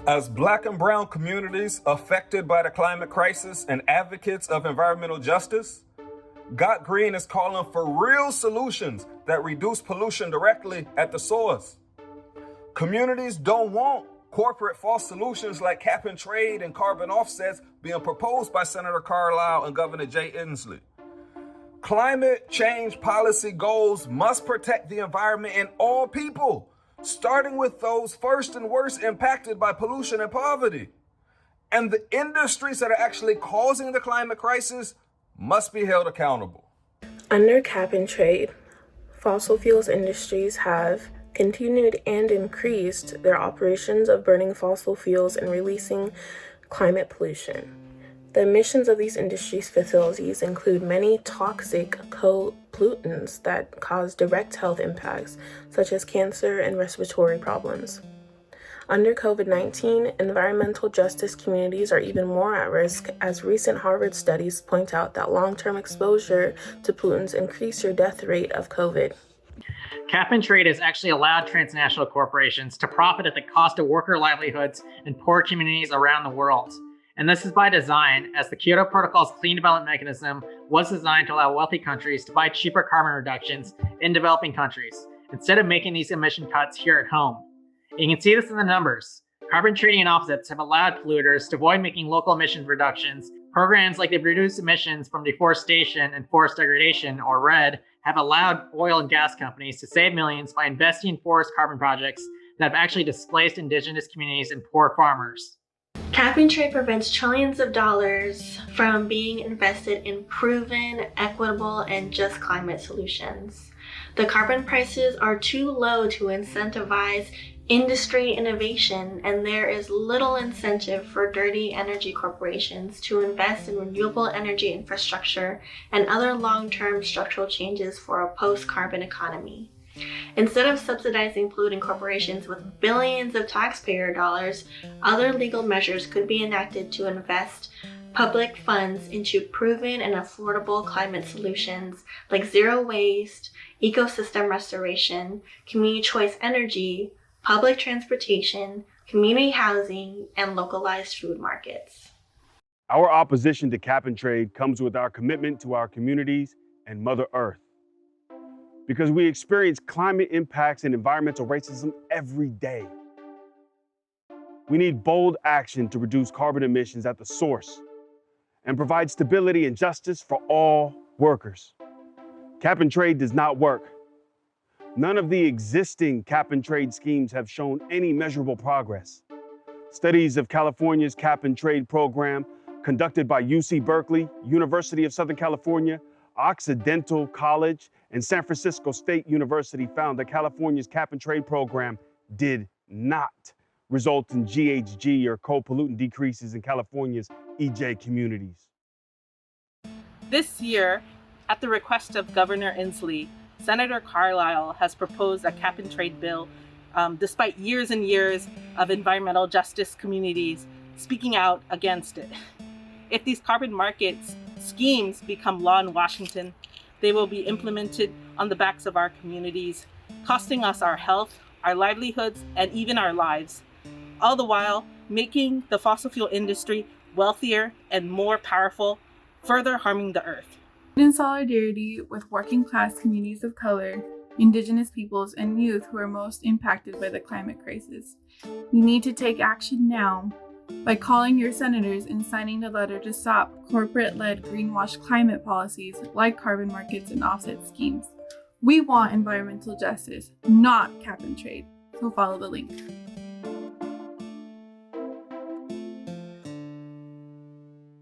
As Black and brown communities affected by the climate crisis and advocates of environmental justice, Got Green is calling for real solutions that reduce pollution directly at the source. Communities don't want corporate false solutions like cap and trade and carbon offsets being proposed by Senator Carlisle and Governor Jay Inslee. Climate change policy goals must protect the environment and all people, starting with those first and worst impacted by pollution and poverty. And the industries that are actually causing the climate crisis must be held accountable. Under cap and trade, fossil fuels industries have continued and increased their operations of burning fossil fuels and releasing climate pollution. The emissions of these industries' facilities include many toxic co-pollutants that cause direct health impacts, such as cancer and respiratory problems. Under COVID-19, environmental justice communities are even more at risk, as recent Harvard studies point out that long-term exposure to pollutants increase your death rate of COVID. Cap and trade has actually allowed transnational corporations to profit at the cost of worker livelihoods in poor communities around the world. And this is by design, as the Kyoto Protocol's clean development mechanism was designed to allow wealthy countries to buy cheaper carbon reductions in developing countries, instead of making these emission cuts here at home. And you can see this in the numbers. Carbon trading and offsets have allowed polluters to avoid making local emission reductions. Programs like the Reduced Emissions from Deforestation and Forest Degradation, or REDD, have allowed oil and gas companies to save millions by investing in forest carbon projects that have actually displaced indigenous communities and poor farmers. Cap and trade prevents trillions of dollars from being invested in proven, equitable, and just climate solutions. The carbon prices are too low to incentivize industry innovation, and there is little incentive for dirty energy corporations to invest in renewable energy infrastructure and other long-term structural changes for a post-carbon economy. Instead of subsidizing polluting corporations with billions of taxpayer dollars, other legal measures could be enacted to invest public funds into proven and affordable climate solutions like zero waste, ecosystem restoration, community choice energy, public transportation, community housing, and localized food markets. Our opposition to cap and trade comes with our commitment to our communities and Mother Earth. Because we experience climate impacts and environmental racism every day. We need bold action to reduce carbon emissions at the source and provide stability and justice for all workers. Cap and trade does not work. None of the existing cap and trade schemes have shown any measurable progress. Studies of California's cap and trade program, conducted by UC Berkeley, University of Southern California, Occidental College, and San Francisco State University, found that California's cap and trade program did not result in GHG or co-pollutant decreases in California's EJ communities. This year, at the request of Governor Inslee, Senator Carlisle has proposed a cap and trade bill, despite years and years of environmental justice communities speaking out against it. If these carbon markets schemes become law in Washington, they will be implemented on the backs of our communities, costing us our health, our livelihoods, and even our lives, all the while making the fossil fuel industry wealthier and more powerful, further harming the earth. In solidarity with working class communities of color, Indigenous peoples, and youth who are most impacted by the climate crisis, you need to take action now by calling your senators and signing a letter to stop corporate-led greenwash climate policies like carbon markets and offset schemes. We want environmental justice, not cap and trade. So follow the link.